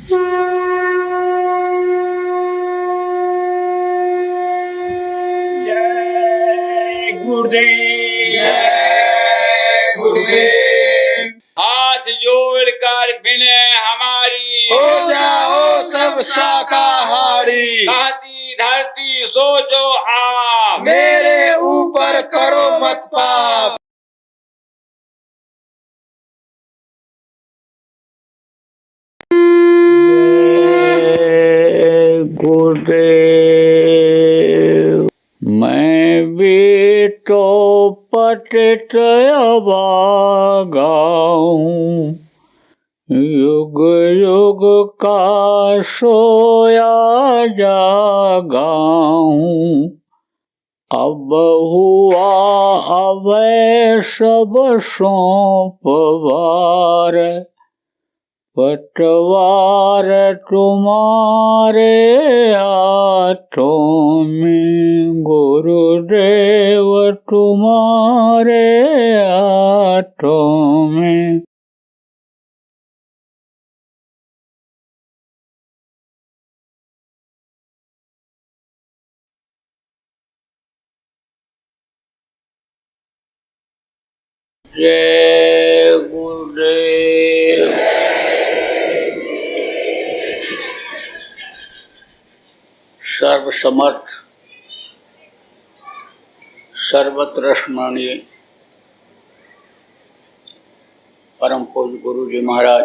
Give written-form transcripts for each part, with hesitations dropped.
जय गुरुदेव, जय गुरुदेव। हाथ जोड़कर विनय हमारी, हो जाओ सब शाकाहारी। कहती धरती सोचो आप, मेरे ऊपर करो मत पाप। गुरुदेव। मैं भी तो पतित अभागा, युग युग का सोया जागा हूँ। अब हुआ अब सब सौंपवार, पतवार तुम्हारे हाथों में, गुरुदेव तुम्हारे हाथों में। जय गुरुदेव। सर्वसमर्थ सर्वत्र स्मरणीय परम पूज्य गुरु जी महाराज,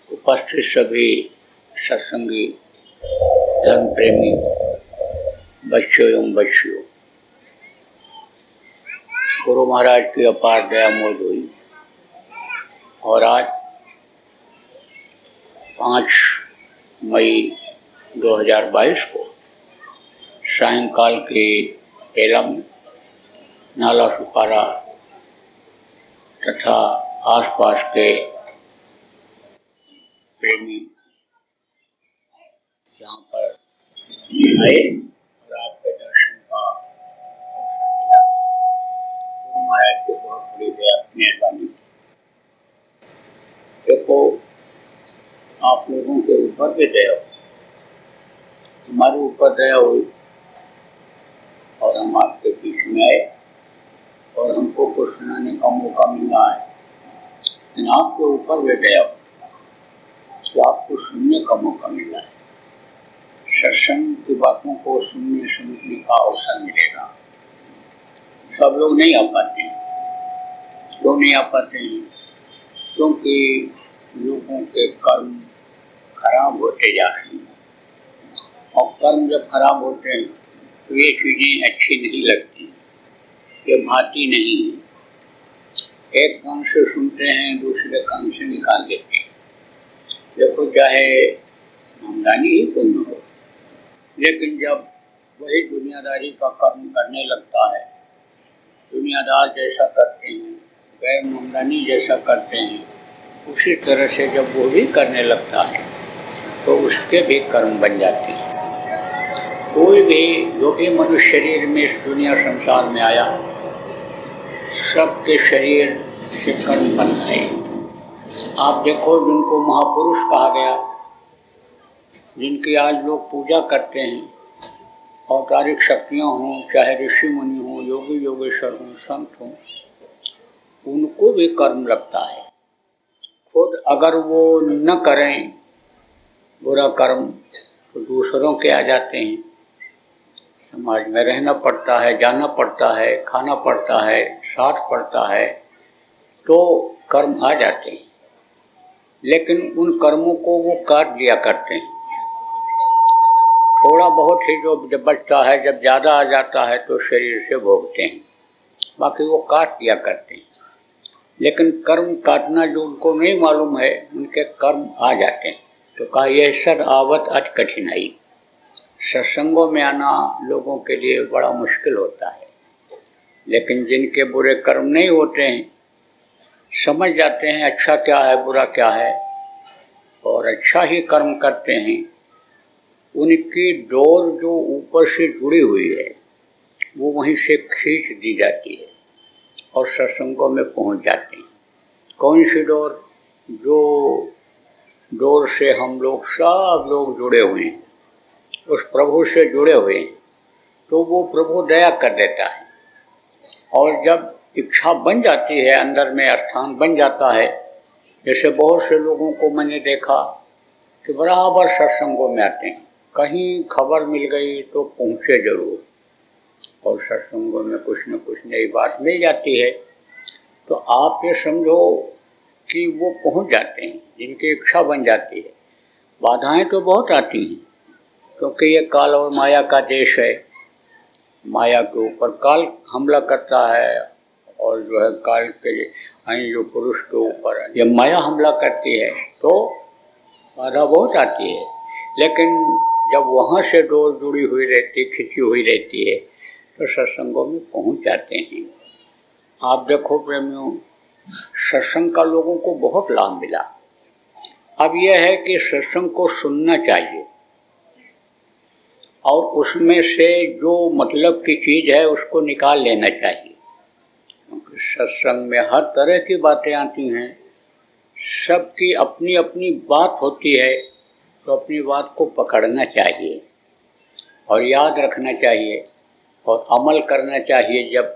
उपस्थित सभी सत्संगी धर्म प्रेमी बच्चों एवं बच्चियों, गुरु महाराज की अपार दया मौज हुई और आज 5 मई 2022 को सायंकाल के बेला में नाला सुपारा तथा आसपास के प्रेमी यहाँ पर आए और आपके दर्शन का अवसर मिला। गुरु महाराज की बहुत बड़ी मेहरबानी। देखो, आप लोगों के ऊपर भी दया हुई, हमारे ऊपर दया हुई और हम आपके बीच में आए और हमको कुछ सुनाने का मौका मिला है। लेकिन आपके ऊपर भी दया हुई कि आपको सुनने का मौका मिला है, सत्संग की बातों को सुनने समझने का अवसर मिलेगा। सब लोग नहीं आ पाते हैं। क्यों नहीं आ पाते हैं? क्योंकि लोगों के कर्म खराब होते जा रहे हैं और कर्म जब खराब होते हैं तो ये चीजें अच्छी नहीं लगती, ये भाती नहीं है। एक कान से सुनते हैं, दूसरे कान से निकाल देते हैं। देखो, चाहे आमदनी ही क्यों न हो, लेकिन जब वही दुनियादारी का कर्म करने लगता है, दुनियादार जैसा करते हैं, गैर आमदनी जैसा करते हैं, उसी तरह से जब वो भी करने लगता है तो उसके भी कर्म बन जाते हैं। कोई भी जो भी मनुष्य शरीर में इस दुनिया संसार में आया, सबके शरीर से कर्म बनता है। आप देखो, जिनको महापुरुष कहा गया, जिनकी आज लोग पूजा करते हैं, औतारिक शक्तियाँ हों, चाहे ऋषि मुनि हों, योगी योगेश्वर हों, संत हों, उनको भी कर्म लगता है। खुद अगर वो न करें बुरा कर्म तो दूसरों के आ जाते हैं। समाज में रहना पड़ता है, जाना पड़ता है, खाना पड़ता है, साथ पड़ता है, तो कर्म आ जाते हैं। लेकिन उन कर्मों को वो काट दिया करते हैं। थोड़ा बहुत ही जो जब बचता है, जब ज़्यादा आ जाता है तो शरीर से भोगते हैं, बाकी वो काट दिया करते हैं। लेकिन कर्म काटना जो उनको नहीं मालूम है, उनके कर्म आ जाते हैं। तो कहा, यह सर आवत अति कठिनाई। सत्संगों में आना लोगों के लिए बड़ा मुश्किल होता है, लेकिन जिनके बुरे कर्म नहीं होते हैं, समझ जाते हैं अच्छा क्या है बुरा क्या है और अच्छा ही कर्म करते हैं, उनकी डोर जो ऊपर से जुड़ी हुई है वो वहीं से खींच दी जाती है और सत्संगों में पहुंच जाते हैं। कौन सी डोर? जो डोर से हम लोग सब लोग जुड़े हुए हैं, उस प्रभु से जुड़े हुए हैं, तो वो प्रभु दया कर देता है। और जब इच्छा बन जाती है, अंदर में स्थान बन जाता है, जैसे बहुत से लोगों को मैंने देखा कि बराबर सत्संगों में आते हैं, कहीं खबर मिल गई तो पहुँचे जरूर, और सत्संगों में कुछ न कुछ नई बात मिल जाती है, तो आप ये समझो कि वो पहुँच जाते हैं, जिनकी इच्छा बन जाती है। बाधाएं तो बहुत आती हैं, क्योंकि ये काल और माया का देश है। माया के ऊपर काल हमला करता है, और जो है काल के जो पुरुष के ऊपर जब माया हमला करती है तो बाधा बहुत आती है। लेकिन जब वहाँ से डोर जुड़ी हुई रहती, खिंची हुई रहती है, तो सत्संगों में पहुँच जाते हैं। आप देखो प्रेमियों, सत्संग का लोगों को बहुत लाभ मिला। अब यह है कि सत्संग को सुनना चाहिए, और उसमें से जो मतलब की चीज़ है उसको निकाल लेना चाहिए, क्योंकि सत्संग में हर तरह की बातें आती हैं, सबकी अपनी अपनी बात होती है, तो अपनी बात को पकड़ना चाहिए और याद रखना चाहिए और अमल करना चाहिए। जब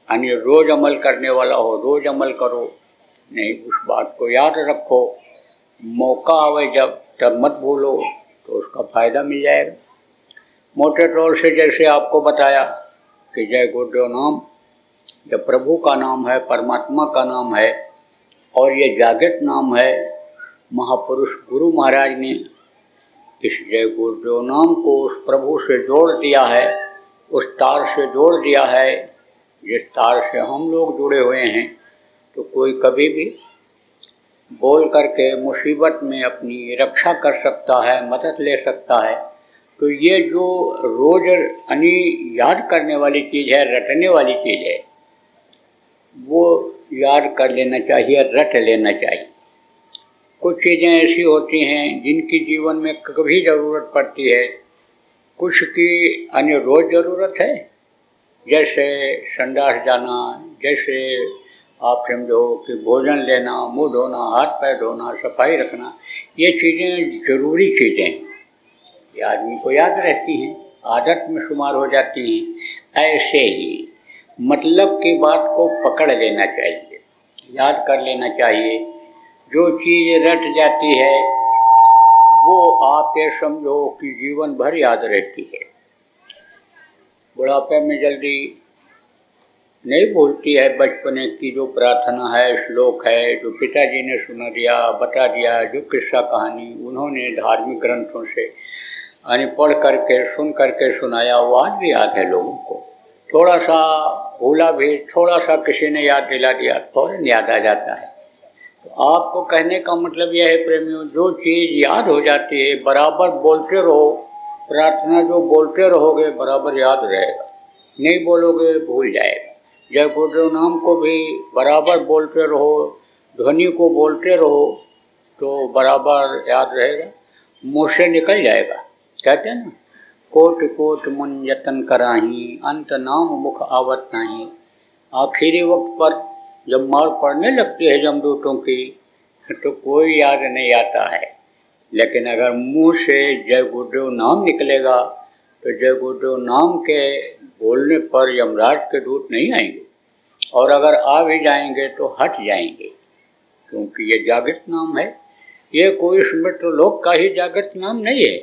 यानी रोज़ अमल करने वाला हो, रोज़ अमल करो, नहीं उस बात को याद रखो, मौका आवे जब तब मत भूलो, तो उसका फ़ायदा मिल जाएगा। मोटे तौर से जैसे आपको बताया कि जय गुरुदेव नाम जब प्रभु का नाम है, परमात्मा का नाम है, और ये जागृत नाम है। महापुरुष गुरु महाराज ने इस जय गुरुदेव नाम को उस प्रभु से जोड़ दिया है, उस तार से जोड़ दिया है जिस तार से हम लोग जुड़े हुए हैं। तो कोई कभी भी बोल करके मुसीबत में अपनी रक्षा कर सकता है, मदद ले सकता है। तो ये जो रोज याद करने वाली चीज़ है, रटने वाली चीज़ है, वो याद कर लेना चाहिए, रट लेना चाहिए। कुछ चीज़ें ऐसी होती हैं जिनकी जीवन में कभी ज़रूरत पड़ती है, कुछ की अन्य रोज़ ज़रूरत है, जैसे संडास जाना, जैसे आप समझो कि भोजन लेना, मुँह धोना, हाथ पैर धोना, सफाई रखना, ये चीज़ें ज़रूरी चीज़ें ये आदमी को याद रहती हैं, आदत में शुमार हो जाती हैं। ऐसे ही मतलब की बात को पकड़ लेना चाहिए, याद कर लेना चाहिए। जो चीज़ रट जाती है वो आप ये समझो कि जीवन भर याद रहती है, बुढ़ापे में जल्दी नहीं भूलती है। बचपने की जो प्रार्थना है, श्लोक है, जो पिताजी ने सुना दिया, बता दिया, जो किस्सा कहानी उन्होंने धार्मिक ग्रंथों से पढ़ करके सुन करके सुनाया, वो आज भी याद है लोगों को। थोड़ा सा भूला भी, थोड़ा सा किसी ने याद दिला दिया, फौरन याद आ जाता है। तो आपको कहने का मतलब यह है प्रेमियों, जो चीज़ याद हो जाती है बराबर बोलते रहो, प्रार्थना जो बोलते रहोगे बराबर याद रहेगा, नहीं बोलोगे भूल जाएगा। जय गुरुदेव नाम को भी बराबर बोलते रहो, ध्वनि को बोलते रहो, तो बराबर याद रहेगा, मुँह से निकल जाएगा। कहते हैं ना, कोट कोट मन यतन कराही, अंत नाम मुख आवत नहीं। आखिरी वक्त पर जब मार पड़ने लगती है जमदूतों की, तो कोई याद नहीं आता है, लेकिन अगर मुंह से जय गुरुदेव नाम निकलेगा तो जय गुरुदेव नाम के बोलने पर यमराज के दूत नहीं आएंगे, और अगर आ भी जाएंगे तो हट जाएंगे, क्योंकि ये जागृत नाम है। ये कोई मृत लोक का ही जागृत नाम नहीं है।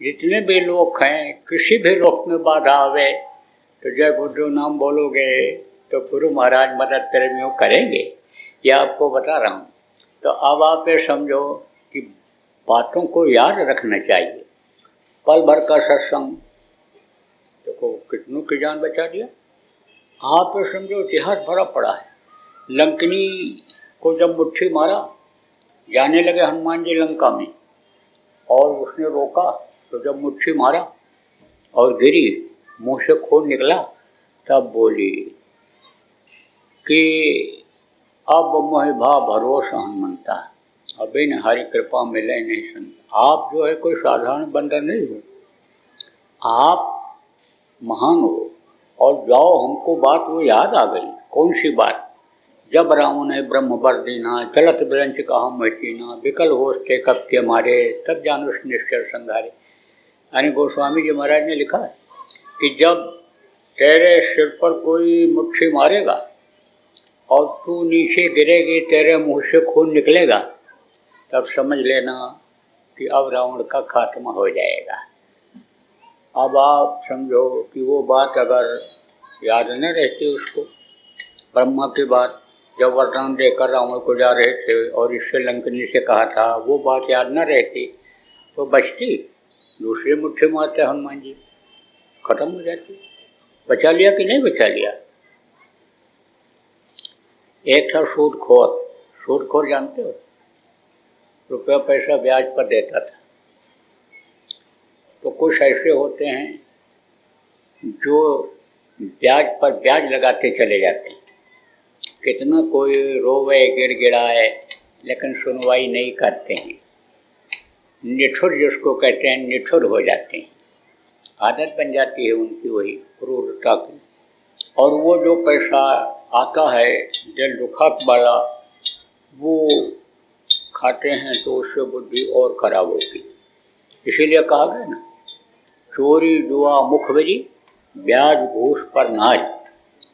जितने भी लोग हैं, किसी भी लोक में बाधा आवे तो जय गुरुदेव नाम बोलोगे तो गुरु महाराज मदद प्रेमियों करेंगे, ये आपको बता रहा हूँ। तो अब आप ये समझो कि बातों को याद रखना चाहिए। पल भर का सत्संग देखो कितनों की जान बचा दिया। आप ये समझो इतिहास भरा पड़ा है। लंकनी को जब मुट्ठी मारा, जाने लगे हनुमान जी लंका में, और उसने रोका, तो जब मुट्ठी मारा और गिरी, मुंह से खून निकला, तब बोली कि अब मोहि भा भरोसा हनुमंता, अब इन हरि कृपा मिले नहीं संत। आप जो है कोई साधारण बंदर नहीं हो, आप महान हो। और जाओ, हमको बात वो याद आ गई। कौन सी बात? जब रावण ने ब्रह्म वर दीना, चलत विरंच कहा मचीना, विकल होश थे कब के मारे, तब जानुष निश्चर संघारे। यानी गोस्वामी जी महाराज ने लिखा कि जब तेरे सिर पर कोई मुट्ठी मारेगा और तू नीचे गिरेगी, तेरे मुंह से खून निकलेगा, तब समझ लेना कि अब रावण का खात्मा हो जाएगा। अब आप समझो कि वो बात अगर याद न रहती उसको, ब्रह्मा की बात जब वरदान देकर रावण को जा रहे थे और इससे लंकनी से कहा था, वो बात याद न रहती तो बचती, दूसरी मुट्ठी मारते हनुमान जी, खत्म हो जाती। बचा लिया कि नहीं बचा लिया। एक था सूदखोर, सूदखोर जानते हो, रुपया पैसा ब्याज पर देता था। तो कुछ ऐसे होते हैं जो ब्याज पर ब्याज लगाते चले जाते हैं, कितना कोई रोवे गिड़गिड़ाए लेकिन सुनवाई नहीं करते हैं, निठुर जिसको कहते हैं, निठुर हो जाते हैं, आदत बन जाती है उनकी वही क्रूरता की। और वो जो पैसा आता है दिल दुखा वाला, वो खाते हैं तो उससे बुद्धि और खराब होती। इसीलिए कहा गया ना, चोरी जुआ मुखबिरी, ब्याज घूस पर नाज,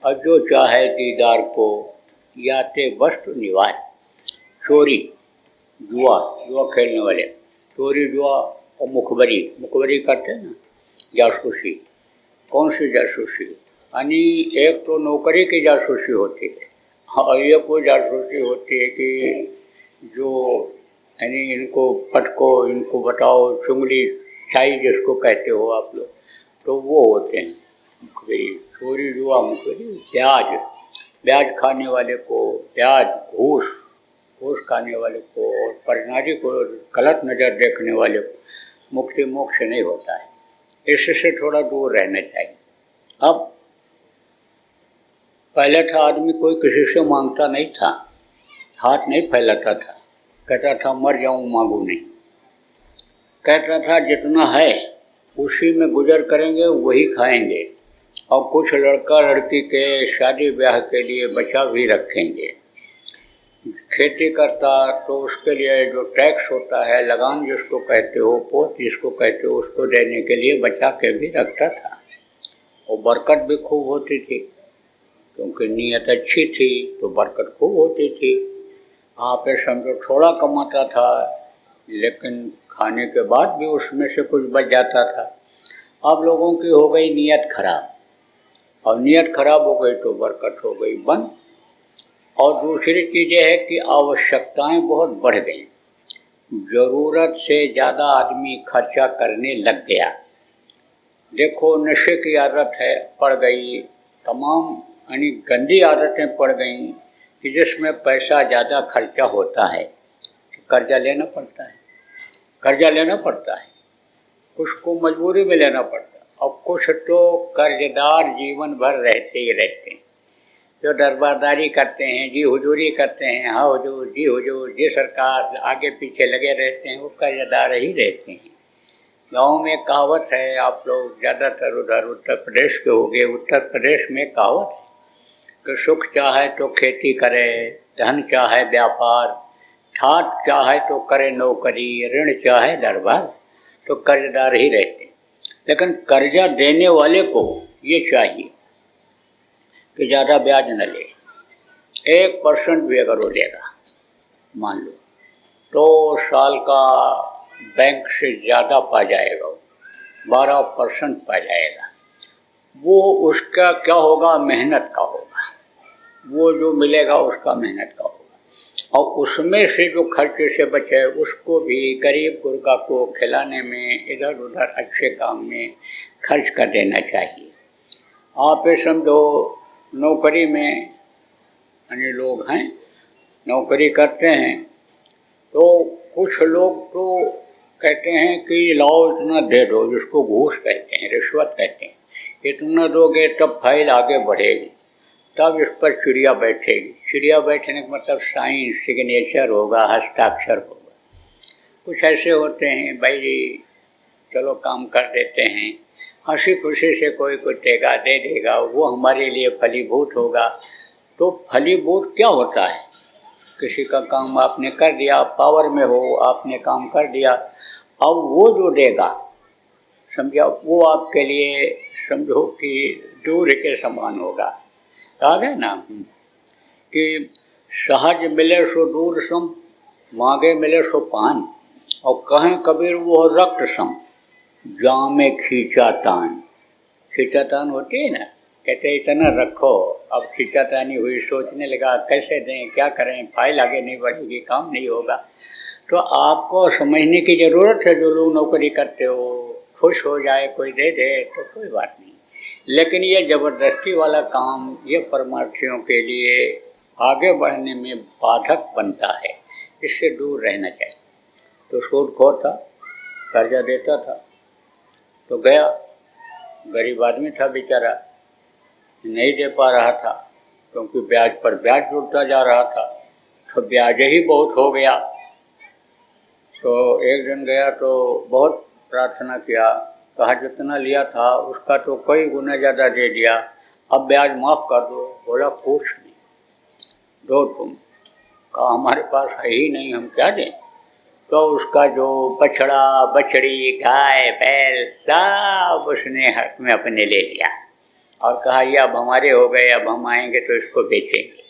और जो चाहे दीदार को याते वस्तु निवाज। चोरी जुआ, जुआ खेलने वाले, चोरी जुआ और मुखबरी, मुखबरी करते हैं ना, जासूसी। कौन सी जासूसी? यानी एक तो नौकरी की जासूसी होती है, और ये कोई जासूसी होती है कि जो यानी इनको पटको, इनको बताओ, चुंगली शाही जिसको कहते हो आप लोग, तो वो होते हैं मुखबिरी। चोरी जुआ मुखबिरी, ब्याज, ब्याज खाने वाले को ब्याज, घूस, घूस खाने वाले को और परनारी को गलत नज़र देखने वाले को मुक्ति मोक्ष नहीं होता है। इससे थोड़ा दूर रहना चाहिए। अब पहले था आदमी कोई किसी से मांगता नहीं था, हाथ नहीं फैलाता था, कहता था मर जाऊं मांगू नहीं, कहता था जितना है उसी में गुजर करेंगे, वही खाएंगे, और कुछ लड़का लड़की के शादी ब्याह के लिए बचा भी रखेंगे। खेती करता तो उसके लिए जो टैक्स होता है, लगान जिसको कहते हो, पोत जिसको कहते हो, उसको देने के लिए बचा के भी रखता था। और बरकत भी खूब होती थी, क्योंकि नीयत अच्छी थी तो बरकत खूब होती थी। आप समझो थोड़ा कमाता था, लेकिन खाने के बाद भी उसमें से कुछ बच जाता था। अब लोगों की हो गई नीयत खराब, और नीयत खराब हो गई तो बरकत हो गई बंद। और दूसरी चीज़ है कि आवश्यकताएं बहुत बढ़ गई, ज़रूरत से ज़्यादा आदमी खर्चा करने लग गया। देखो नशे की आदत है पड़ गई, तमाम यानी गंदी आदतें पड़ गई कि जिसमें पैसा ज़्यादा खर्चा होता है, तो कर्जा लेना पड़ता है, कर्जा लेना पड़ता है, कुछ को मजबूरी में लेना पड़ता है, और कुछ तो कर्जदार जीवन भर रहते ही रहते हैं, जो दरबारदारी करते हैं, जी हुजूरी करते हैं, हाँ हुजूर, जी हुजूर, जी सरकार, आगे पीछे लगे रहते हैं, वो कर्जदार ही रहते हैं। गाँव में कहावत है, आप लोग ज़्यादातर उधर उत्तर प्रदेश के होंगे, उत्तर प्रदेश में कहावत है कि सुख चाहे तो खेती करे, धन चाहे व्यापार, ठाट चाहे तो करे नौकरी, ऋण चाहे दरबार, तो कर्जदार ही रहते हैं। लेकिन कर्जा देने वाले को ये चाहिए कि ज़्यादा ब्याज न ले, 1% भी अगर वो लेगा मान लो, तो साल का बैंक से ज़्यादा पा जाएगा, 12% पा जाएगा। वो उसका क्या होगा? मेहनत का होगा, वो जो मिलेगा उसका मेहनत का होगा, और उसमें से जो खर्चे से बचे उसको भी गरीब गुरबा को खिलाने में, इधर उधर अच्छे काम में खर्च कर देना चाहिए। आप ये समझो नौकरी में अन्य लोग हैं, नौकरी करते हैं, तो कुछ लोग तो कहते हैं कि लाओ इतना दे दो, जिसको घूस कहते हैं, रिश्वत कहते हैं, इतना दोगे तब फाइल आगे बढ़ेगी, तब इस पर चिड़िया बैठेगी। चिड़िया बैठने का मतलब साइन सिग्नेचर होगा, हस्ताक्षर होगा। कुछ ऐसे होते हैं भाई चलो काम कर देते हैं, हंसी खुशी से कोई कुछ देगा, दे देगा, वो हमारे लिए फलीभूत होगा, तो फलीभूत क्या होता है? किसी का काम आपने कर दिया, पावर में हो, आपने काम कर दिया, अब वो जो देगा समझा, वो आपके लिए समझो कि दूर के समान होगा। कहा गया ना कि सहज मिले सो दूर सम, मांगे मिले सो पान, और कहें कबीर वो रक्त सम, जामे खींचा तान। खींचा तान होती है ना, कहते इतना रखो, अब खींचातानी हुई, सोचने लगा कैसे दें, क्या करें, फाइल आगे नहीं बढ़ेगी, काम नहीं होगा। तो आपको समझने की ज़रूरत है, जो लोग नौकरी करते हो, खुश हो जाए कोई दे दे तो कोई बात नहीं, लेकिन ये ज़बरदस्ती वाला काम ये परमार्थियों के लिए आगे बढ़ने में बाधक बनता है, इससे दूर रहना चाहिए। तो सूदखोर था, कर्जा देता था, तो गया, गरीब आदमी था बेचारा, नहीं दे पा रहा था क्योंकि ब्याज पर ब्याज जुड़ता जा रहा था, तो ब्याज ही बहुत हो गया। तो एक दिन गया तो बहुत प्रार्थना किया, कहा जितना लिया था उसका तो कई गुना ज़्यादा दे दिया, अब ब्याज माफ़ कर दो। बोला कुछ नहीं, दो तुम। कहा हमारे पास है ही नहीं, हम क्या दें। तो उसका जो बछड़ा बछड़ी गाय बैल सब उसने हक में अपने ले लिया और कहा ये अब हमारे हो गए, अब हम आएंगे तो इसको बेचेंगे।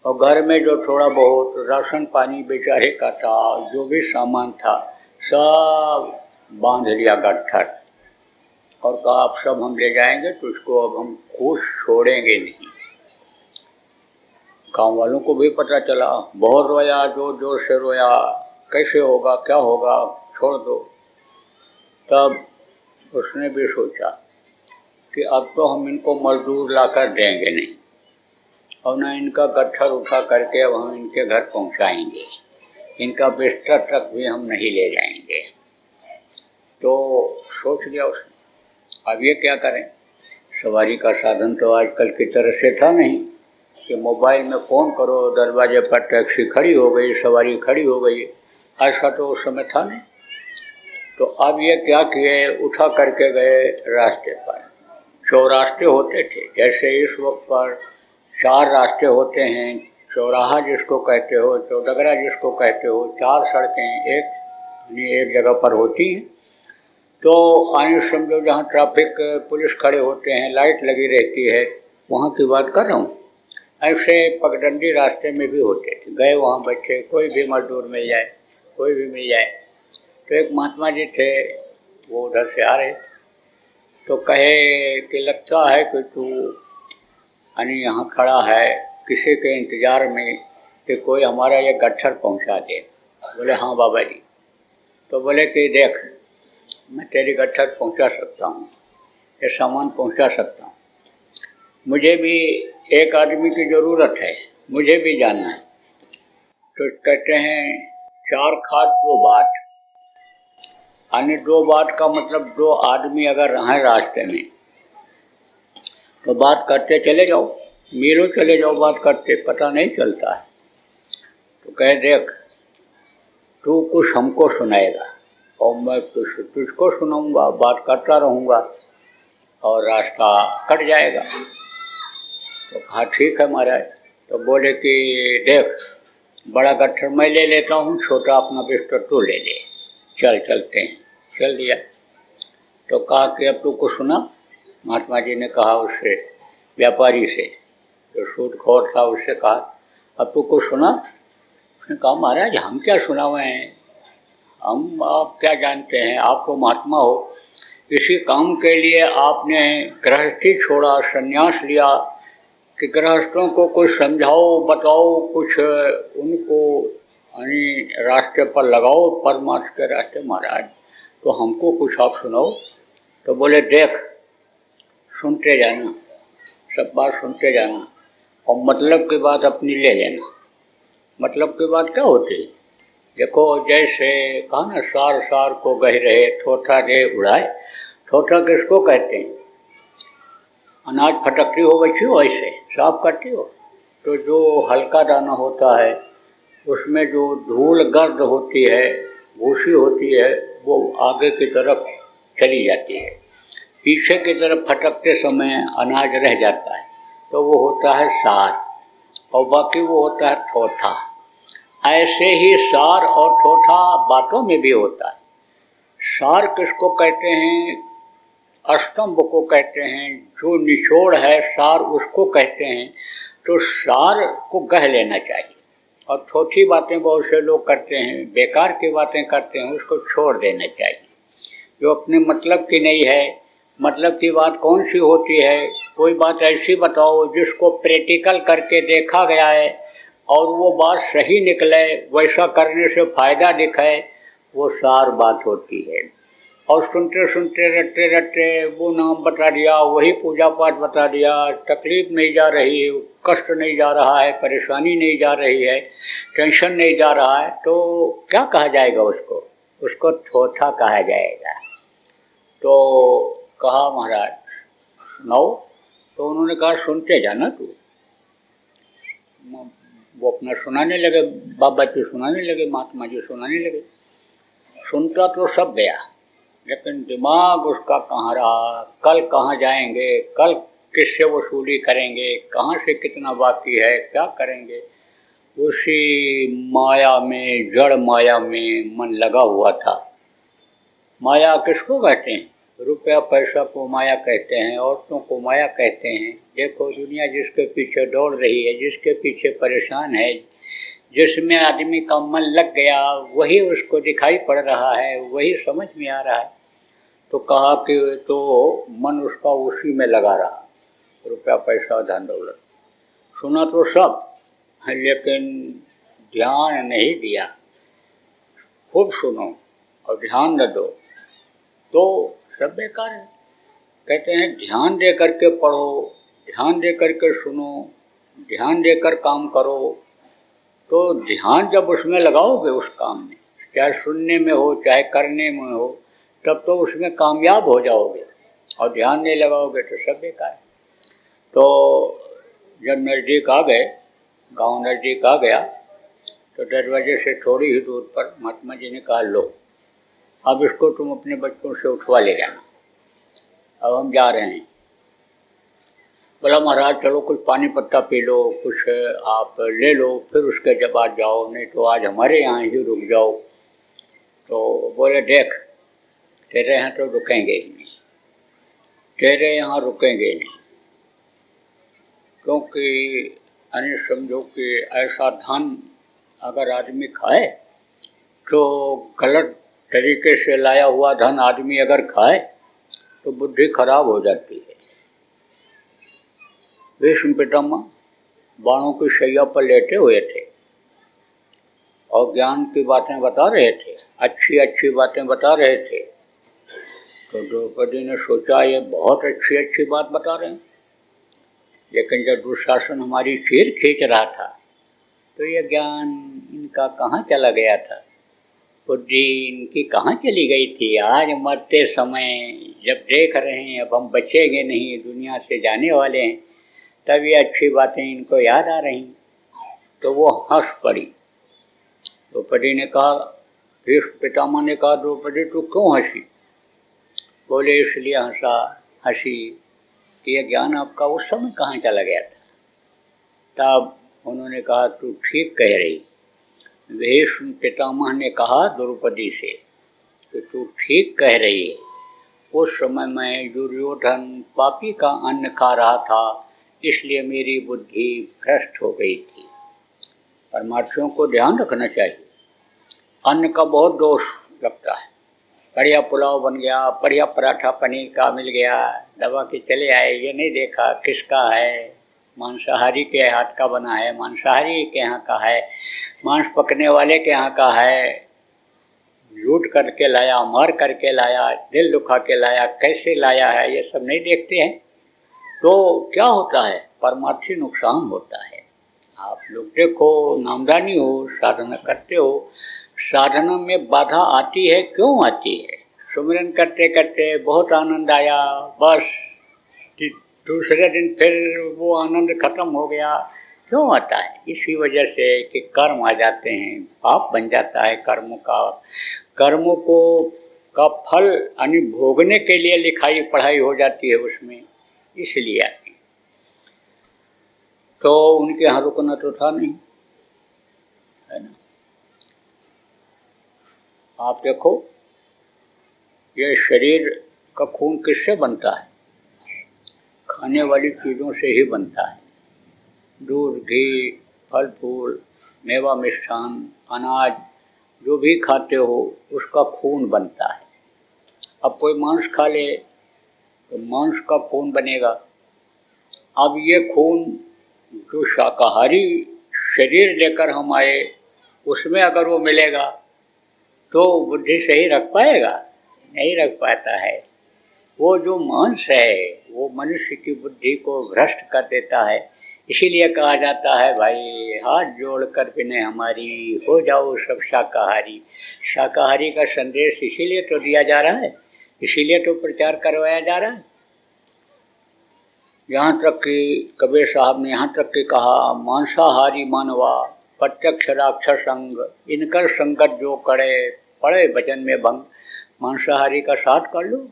और घर में जो थोड़ा बहुत राशन पानी बेचारे का था, जो भी सामान था, सब बांध लिया गट्ठर और कहा अब सब हम ले जाएंगे, तो इसको अब हम कुछ छोड़ेंगे नहीं। गाँव वालों को भी पता चला, बहुत रोया, जोर जोर से रोया, कैसे होगा, क्या होगा, छोड़ दो। तब उसने भी सोचा कि अब तो हम इनको मजदूर लाकर देंगे नहीं, और न इनका गट्ठर उठा करके अब हम इनके घर पहुंचाएंगे, इनका बिस्तर तक भी हम नहीं ले जाएंगे। तो सोच लिया उसने, अब ये क्या करें। सवारी का साधन तो आजकल की तरह से था नहीं कि मोबाइल में फ़ोन करो, दरवाजे पर टैक्सी खड़ी हो गई, सवारी खड़ी हो गई, ऐसा तो उस समय था नहीं। तो अब ये क्या किए, उठा करके गए रास्ते पर। चौरास्ते होते थे, जैसे इस वक्त पर 4 रास्ते होते हैं, चौराहा जिसको कहते हो, चौडगरा जिसको कहते हो, 4 सड़कें एक जगह पर होती हैं। तो आने समझो जहाँ ट्रैफिक पुलिस खड़े होते हैं, लाइट लगी रहती है, वहाँ की बात कर रहा हूँ। ऐसे पगडंडी रास्ते में भी होते थे, गए वहाँ बैठे, कोई भी मजदूर मिल जाए, कोई भी मिल जाए। तो एक महात्मा जी थे, वो उधर से आ रहे, तो कहे कि लगता है कि तू यहाँ खड़ा है किसी के इंतज़ार में कि कोई हमारा ये गट्ठर पहुँचा दे। बोले हाँ बाबा जी। तो बोले कि देख, मैं तेरी गट्ठर पहुँचा सकता हूँ, ये सामान पहुँचा सकता हूँ, मुझे भी एक आदमी की ज़रूरत है, मुझे भी जानना है। तो कहते हैं 4 खाट 2 बाट, यानी 2 बाट का मतलब 2 आदमी अगर रहें रास्ते में तो बात करते चले जाओ, मीलों चले जाओ बात करते, पता नहीं चलता है। तो कहे देख, तू कुछ हमको सुनाएगा और मैं कुछ तुझको सुनाऊंगा, बात करता रहूँगा और रास्ता कट जाएगा। तो कहा ठीक है महाराज। तो बोले कि देख, बड़ा गट्ठर मैं ले लेता हूँ, छोटा अपना बिस्तर तू ले ले, चलते हैं। चल दिया। तो कहा कि अब तू को सुना। महात्मा जी ने कहा उससे, व्यापारी से जो सूदखोर था, उससे कहा अब तू को सुना। उसने कहा महाराज हम क्या सुनावे हैं, हम आप क्या जानते हैं, आप तो महात्मा हो, इसी काम के लिए आपने गृहस्थी छोड़ा, संन्यास लिया कि गृहस्थों को कुछ समझाओ, बताओ, कुछ उनको रास्ते पर लगाओ, परमार्थ के रास्ते। महाराज तो हमको कुछ आप सुनाओ। तो बोले देख, सुनते जाना, सब बात सुनते जाना और मतलब की बात अपनी ले लेना। मतलब की बात क्या होती है, देखो जैसे कहा ना, सार सार को गह रहे, थोथा दे उड़ाए। थोथा किसको कहते हैं, अनाज फटकती हो बच्ची हो, ऐसे साफ करती हो, तो जो हल्का दाना होता है उसमें जो धूल गर्द होती है, भूसी होती है, वो आगे की तरफ चली जाती है, पीछे की तरफ फटकते समय अनाज रह जाता है, तो वो होता है सार। और बाकी वो होता है थोथा। ऐसे ही सार और थोथा बातों में भी होता है। सार किसको कहते हैं? अस्तंभ को कहते हैं, जो निचोड़ है सार उसको कहते हैं। तो सार को गह लेना चाहिए, और थोथी बातें बहुत से लोग करते हैं, बेकार की बातें करते हैं, उसको छोड़ देना चाहिए। जो अपने मतलब की नहीं है। मतलब की बात कौन सी होती है? कोई बात ऐसी बताओ जिसको प्रैक्टिकल करके देखा गया है और वो बात सही निकले, वैसा करने से फायदा दिखे, वो सार बात होती है। और सुनते सुनते रटते रटते वो नाम बता दिया, वही पूजा पाठ बता दिया, तकलीफ नहीं जा रही है, कष्ट नहीं जा रहा है, परेशानी नहीं जा रही है, टेंशन नहीं जा रहा है, तो क्या कहा जाएगा उसको? उसको थोथा कहा जाएगा। तो कहा महाराज सुनाओ। तो उन्होंने कहा सुनते जाना तू। वो अपना सुनाने लगे, बाबा जी सुनाने लगे, महात्मा जी सुनाने लगे। सुनता तो सब गया, लेकिन दिमाग उसका कहाँ रहा, कल कहाँ जाएंगे, कल किससे वसूली करेंगे, कहाँ से कितना बाकी है, क्या करेंगे, उसी माया में, जड़ माया में मन लगा हुआ था। माया किसको कहते हैं? रुपया पैसा को माया कहते हैं, औरतों को माया कहते हैं। देखो दुनिया जिसके पीछे दौड़ रही है, जिसके पीछे परेशान है, जिसमें आदमी का मन लग गया, वही उसको दिखाई पड़ रहा है, वही समझ में आ रहा है। तो कहा कि तो मन उसका उसी में लगा रहा, रुपया पैसा धन दौलत। सुना तो सब, लेकिन ध्यान नहीं दिया। खूब सुनो और ध्यान न दो तो सब बेकार है। कहते हैं ध्यान दे करके पढ़ो, ध्यान दे करके सुनो, ध्यान देकर काम करो। तो ध्यान जब उसमें लगाओगे, उस काम में, चाहे सुनने में हो चाहे करने में हो, तब तो उसमें कामयाब हो जाओगे। और ध्यान नहीं लगाओगे तो सब बेकार है। तो जब नज़दीक आ गए, गांव नज़दीक आ गया, तो दरवाजे से थोड़ी ही दूर पर महात्मा जी ने कहा लो, अब इसको तुम अपने बच्चों से उठवा ले जाना, अब हम जा रहे हैं। बोला महाराज चलो कुछ पानी पत्ता पी लो, कुछ आप ले लो, फिर उसके जब बाद जाओ, नहीं तो आज हमारे यहाँ ही रुक जाओ। तो बोले देख, तेरे यहाँ तो रुकेंगे ही नहीं, तेरे यहाँ रुकेंगे नहीं, क्योंकि यानी समझो कि ऐसा धन अगर आदमी खाए, तो गलत तरीके से लाया हुआ धन आदमी अगर खाए तो बुद्धि खराब हो जाती है। भीष्म पितामह बाणों की शैया पर लेटे हुए थे और ज्ञान की बातें बता रहे थे, अच्छी अच्छी बातें बता रहे थे। तो द्रौपदी ने सोचा ये बहुत अच्छी अच्छी बात बता रहे हैं, लेकिन जब दुशासन हमारी चीर खींच रहा था तो ये ज्ञान इनका कहाँ चला गया था, बुद्धि इनकी कहाँ चली गई थी। आज मरते समय जब देख रहे हैं अब हम बचेंगे नहीं, दुनिया से जाने वाले हैं, तब ये अच्छी बातें इनको याद आ रही। तो वो हंस पड़ी। द्रौपदी ने कहा, भीष्म पितामह ने कहा द्रौपदी तू क्यों हंसी? बोले इसलिए हंसी कि यह ज्ञान आपका उस समय कहाँ चला गया था। तब उन्होंने कहा तू ठीक कह रही। भीष्म पितामह ने कहा द्रौपदी से कि तू ठीक कह रही है, उस समय मैं दुर्योधन पापी का अन्न खा रहा था, इसलिए मेरी बुद्धि भ्रष्ट हो गई थी। परमार्थियों को ध्यान रखना चाहिए। अन्न का बहुत दोष लगता है। बढ़िया पुलाव बन गया, बढ़िया पराठा पनीर का मिल गया, दबा के चले आए, ये नहीं देखा किसका है, मांसाहारी के हाथ का बना है, मांसाहारी के यहाँ का है, मांस पकने वाले के यहाँ का है, लूट करके लाया, मार करके लाया, दिल दुखा के लाया, कैसे लाया है, ये सब नहीं देखते हैं। तो क्या होता है, परमार्थी नुकसान होता है। आप लोग देखो, नामदानी हो, साधना करते हो, साधना में बाधा आती है, क्यों आती है? सुमिरन करते करते बहुत आनंद आया, बस दूसरे दिन फिर वो आनंद खत्म हो गया। क्यों आता है? इसी वजह से कि कर्म आ जाते हैं, पाप बन जाता है कर्मों का। कर्मों को का फल यानी भोगने के लिए लिखाई पढ़ाई हो जाती है उसमें, इसलिए आती है। तो उनके यहाँ रुकना तो था नहीं, है ना। आप देखो, ये शरीर का खून किससे बनता है? खाने वाली चीज़ों से ही बनता है। दूध, घी, फल फूल, मेवा मिष्ठान, अनाज, जो भी खाते हो उसका खून बनता है। अब कोई मांस खा ले तो मांस का खून बनेगा। अब ये खून जो शाकाहारी शरीर लेकर हम आए, उसमें अगर वो मिलेगा तो बुद्धि सही रख पाएगा? नहीं रख पाता है। वो जो मांस है वो मनुष्य की बुद्धि को भ्रष्ट कर देता है। इसीलिए कहा जाता है, भाई हाथ जोड़कर विनय हमारी, हो जाओ सब शाकाहारी। शाकाहारी का संदेश इसीलिए तो दिया जा रहा है, इसीलिए तो प्रचार करवाया जा रहा है। यहाँ तक कि कबीर साहब ने यहाँ तक कि कहा, मांसाहारी मानवा प्रत्यक्ष राक्षस संग, इनकर संगत जो करे पड़े भजन में भंग। मांसाहारी का साथ कर लो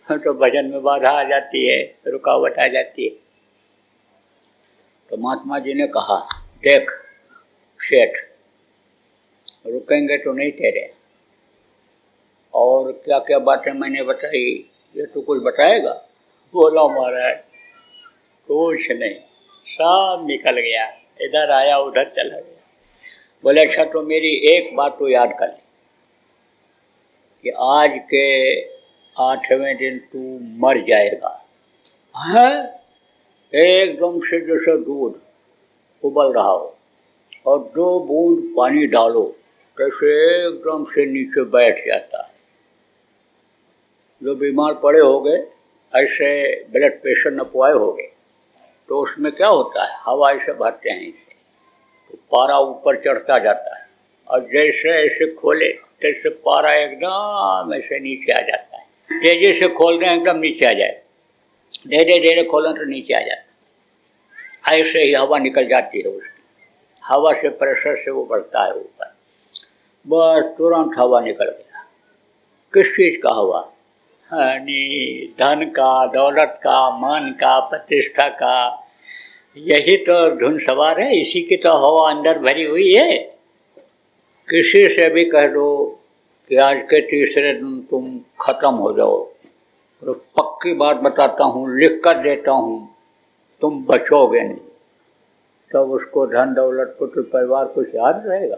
तो भजन में बाधा आ जाती है, रुकावट आ जाती है। तो महात्मा जी ने कहा, देख सेठ, रुकेंगे तो नहीं तेरे। और क्या क्या बातें मैंने बताई, ये तो कुछ बताएगा? बोला महाराज कुछ नहीं, सब निकल गया, इधर आया उधर चला गया। बोले अच्छा तो मेरी एक बात तो याद कर ले कि आज के 8वें दिन तू मर जाएगा। है एकदम से जैसे दूध उबल रहा हो और 2 बूंद पानी डालो कैसे एकदम से नीचे बैठ जाता है। जो बीमार पड़े हो गए, ऐसे ब्लड प्रेशर नपवाए हो गए, तो उसमें क्या होता है, हवा ऐसे भरते हैं इसे, तो पारा ऊपर चढ़ता जाता है और जैसे ऐसे खोले तैसे पारा एकदम ऐसे नीचे आ जाता है। तेजी से खोल दें एकदम नीचे आ जाए, धीरे धीरे खोलें तो नीचे आ जाता है। ऐसे ही हवा निकल जाती है उसकी, हवा से प्रेशर से वो बढ़ता है ऊपर, बस तुरंत हवा निकल गया। किस चीज़ का हवा? धन का, दौलत का, मान का, प्रतिष्ठा का, यही तो धुन सवार है, इसी की तो हवा अंदर भरी हुई है। किसी से भी कह दो कि आज के तीसरे दिन तुम खत्म हो जाओ, तो पक्की बात बताता हूँ, लिख कर देता हूँ, तुम बचोगे नहीं। तब उसको धन दौलत को तो परिवार कुछ याद रहेगा,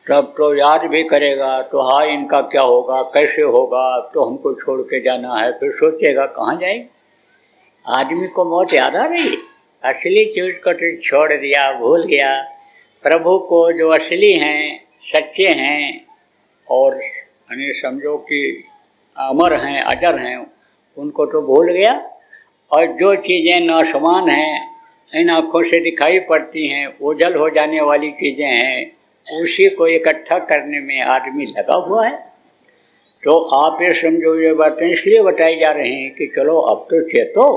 तब तो याद भी करेगा तो हाँ इनका क्या होगा, कैसे होगा, तो हमको छोड़ के जाना है। फिर सोचेगा कहाँ जाएगी। आदमी को मौत याद आ रही, असली चीज को तो छोड़ दिया, भूल गया। प्रभु को जो असली हैं, सच्चे हैं और यानी समझो कि अमर हैं, अजर हैं, उनको तो भूल गया। और जो चीज़ें नाशवान हैं, इन आँखों से दिखाई पड़ती हैं, ओझल हो जाने वाली चीज़ें हैं, उसी को इकट्ठा करने में आदमी लगा हुआ है। तो आप ये समझो, ये बातें इसलिए बताई जा रही हैं कि चलो अब तो चेतो,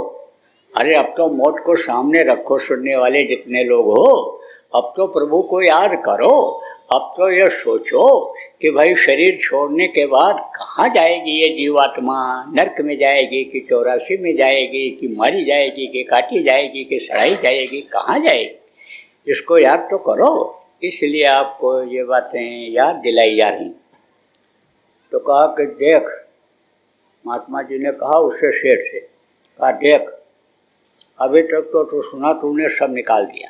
अरे अब तो मौत को सामने रखो, सुनने वाले जितने लोग हो, अब तो प्रभु को याद करो। अब तो ये सोचो कि भाई शरीर छोड़ने के बाद कहाँ जाएगी ये जीवात्मा, नरक में जाएगी कि 84 में जाएगी कि मारी जाएगी कि काटी जाएगी कि सड़ाई जाएगी, कहाँ जाएगी, इसको याद तो करो। इसलिए आपको ये बातें याद दिलाई जा रही। तो कहा कि देख, महात्मा जी ने कहा उससे शेर से, कहा देख अभी तक तो सुना तूने, सब निकाल दिया,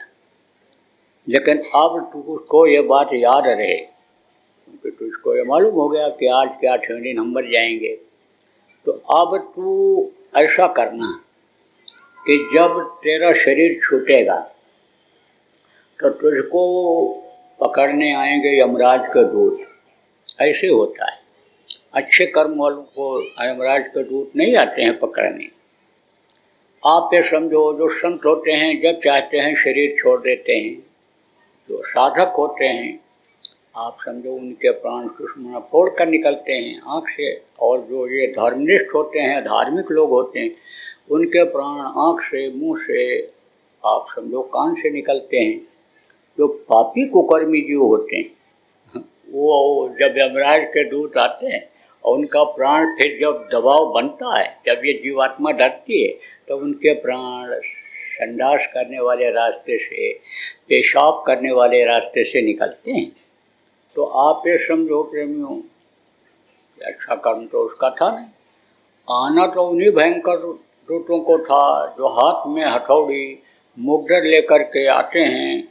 लेकिन अब तुझको ये बात याद रहे, क्योंकि तुझको ये मालूम हो गया कि आज के 8वें दिन हम मर जाएंगे। तो अब तू ऐसा करना कि जब तेरा शरीर छूटेगा तो तुझको पकड़ने आएंगे यमराज के दूत। ऐसे होता है, अच्छे कर्म वालों को यमराज के दूत नहीं आते हैं पकड़ने। आप ये समझो, जो संत होते हैं जब चाहते हैं शरीर छोड़ देते हैं, जो साधक होते हैं आप समझो उनके प्राण सुषमा फोड़ कर निकलते हैं आँख से, और जो ये धर्मनिष्ठ होते हैं, धार्मिक लोग होते हैं, उनके प्राण आँख से, मुंह से, आप समझो कान से निकलते हैं। जो पापी कुकर्मी जीव होते हैं वो जब यमराज के दूत आते हैं और उनका प्राण फिर जब दबाव बनता है, जब ये जीवात्मा डरती है, तो उनके प्राण संडास करने वाले रास्ते से, पेशाब करने वाले रास्ते से निकलते हैं। तो आप ये समझो प्रेमियों, अच्छा कर्म तो उसका था नहीं। आना तो उन्हीं भयंकर दूतों को था जो हाथ में हथौड़ी मुद्दर लेकर के आते हैं,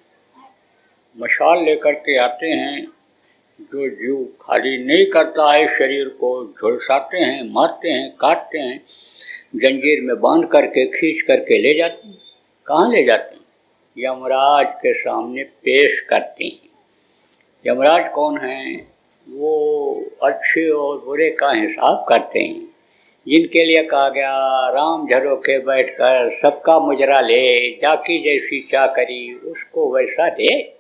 मशाल लेकर के आते हैं, जो जीव खाली नहीं करता है शरीर को झुलसाते हैं, मारते हैं, काटते हैं, जंजीर में बांध करके खींच करके ले जाते हैं। कहाँ ले जाते हैं? यमराज के सामने पेश करते हैं। यमराज कौन हैं? वो अच्छे और बुरे का हिसाब करते हैं, जिनके लिए कहा गया राम झरोखे बैठकर सबका मुजरा ले, जाकी जैसी चाकरी उसको वैसा दे।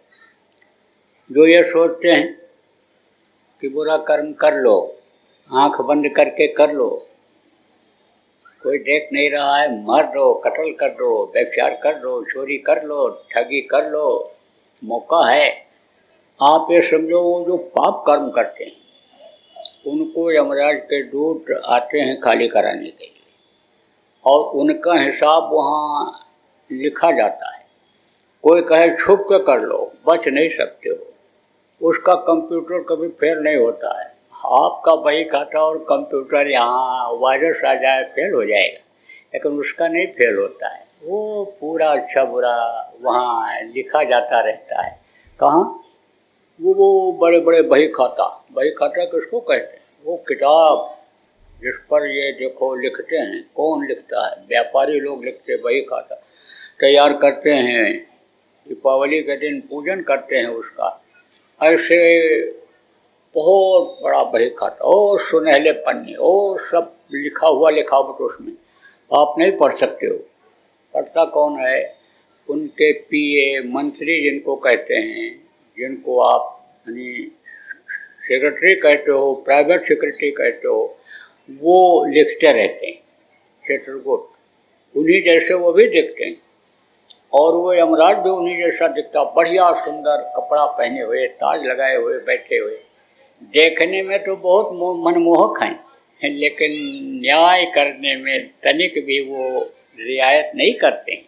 जो ये सोचते हैं कि बुरा कर्म कर लो, आंख बंद करके कर लो, कोई देख नहीं रहा है, मार दो, कत्ल कर दो, व्यभिचार कर दो, चोरी कर लो, ठगी कर लो, मौका है। आप ये समझो वो जो पाप कर्म करते हैं उनको यमराज के दूत आते हैं खाली कराने के लिए, और उनका हिसाब वहाँ लिखा जाता है। कोई कहे छुप के कर लो, बच नहीं सकते हो, उसका कंप्यूटर कभी फेल नहीं होता है। आपका बही खाता और कंप्यूटर यहाँ वायरस आ जाए फेल हो जाएगा, लेकिन उसका नहीं फेल होता है। वो पूरा अच्छा बुरा वहाँ लिखा जाता रहता है। कहाँ? वो बड़े बड़े बही खाता किसको कहते हैं? वो किताब जिस पर ये देखो लिखते हैं। कौन लिखता है? व्यापारी लोग लिखते, बही खाता तैयार करते हैं, दीपावली के दिन पूजन करते हैं उसका। ऐसे बहुत बड़ा बही खाता, और सुनहले पन्ने, और सब लिखा हुआ लिखावट उसमें आप नहीं पढ़ सकते हो। पढ़ता कौन है? उनके पीए, मंत्री जिनको कहते हैं, जिनको आप यानी सेक्रेटरी कहते हो, प्राइवेट सेक्रेटरी कहते हो, वो लिखते रहते हैं चित्रकूट। उन्हीं जैसे वो भी दिखते हैं, और वो यमराज भी उन्हीं जैसा दिखता, बढ़िया सुंदर कपड़ा पहने हुए, ताज लगाए हुए बैठे हुए। देखने में तो बहुत मनमोहक हैं, लेकिन न्याय करने में तनिक भी वो रियायत नहीं करते हैं।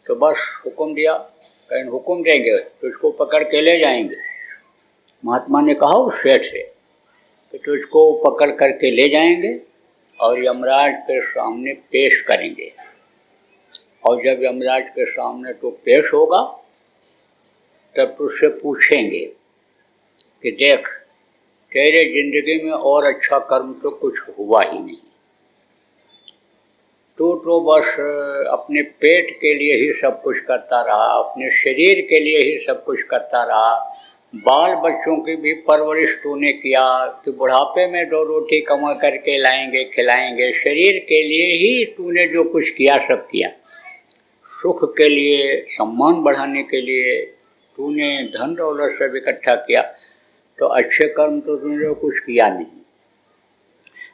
तो बस हुक्म दिया, कहीं हुक्म देंगे तो इसको पकड़ के ले जाएंगे। महात्मा ने कहा उस सेठ से कि तो इसको पकड़ करके ले जाएंगे और यमराज के सामने पेश करेंगे। और जब यमराज के सामने तो पेश होगा तब तो उससे पूछेंगे कि देख, तेरे जिंदगी में और अच्छा कर्म तो कुछ हुआ ही नहीं, तो बस अपने पेट के लिए ही सब कुछ करता रहा, अपने शरीर के लिए ही सब कुछ करता रहा। बाल बच्चों की भी परवरिश तूने किया कि बुढ़ापे में 2 रोटी कमा करके लाएंगे, खिलाएंगे। शरीर के लिए ही तूने जो कुछ किया सब किया। सुख के लिए, सम्मान बढ़ाने के लिए तूने धन दौलत सब इकट्ठा किया, तो अच्छे कर्म तो तूने कुछ किया नहीं।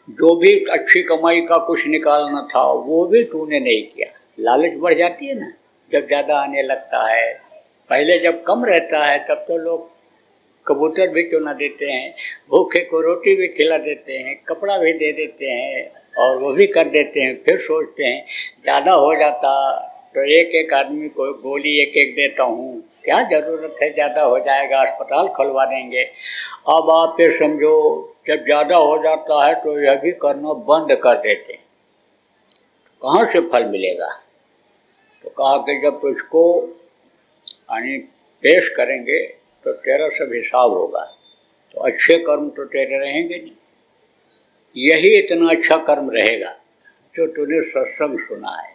जो भी अच्छी कमाई का कुछ निकालना था वो भी तूने नहीं किया। लालच बढ़ जाती है ना जब ज़्यादा आने लगता है। पहले जब कम रहता है तब तो लोग कबूतर भी चुना देते हैं, भूखे को रोटी भी खिला देते हैं, कपड़ा भी दे देते हैं, और वो भी कर देते हैं। फिर सोचते हैं ज़्यादा हो जाता तो एक एक आदमी को गोली एक एक देता हूँ, क्या ज़रूरत है, ज़्यादा हो जाएगा अस्पताल खुलवा देंगे। अब आप ये समझो जब ज़्यादा हो जाता है तो यह भी करना बंद कर देते हैं। कहाँ से फल मिलेगा? तो कहा कि जब तुझको यानी पेश करेंगे तो तेरा सब हिसाब होगा, तो अच्छे कर्म तो तेरे रहेंगे नहीं। यही इतना अच्छा कर्म रहेगा जो तूने सत्संग सुना है।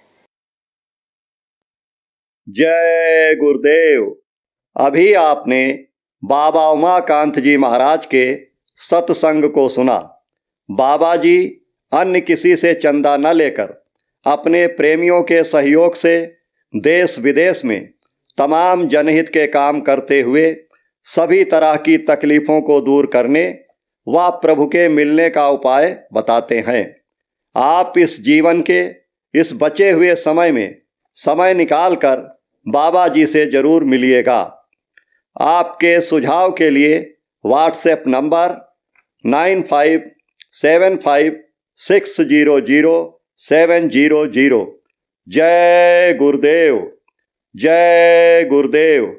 जय गुरुदेव। अभी आपने बाबा उमाकांत जी महाराज के सत्संग को सुना। बाबा जी अन्य किसी से चंदा न लेकर अपने प्रेमियों के सहयोग से देश विदेश में तमाम जनहित के काम करते हुए सभी तरह की तकलीफ़ों को दूर करने व प्रभु के मिलने का उपाय बताते हैं। आप इस जीवन के इस बचे हुए समय में समय निकालकर बाबा जी से ज़रूर मिलिएगा। आपके सुझाव के लिए व्हाट्सएप नंबर 9575600700 जय गुरुदेव, जय गुरुदेव।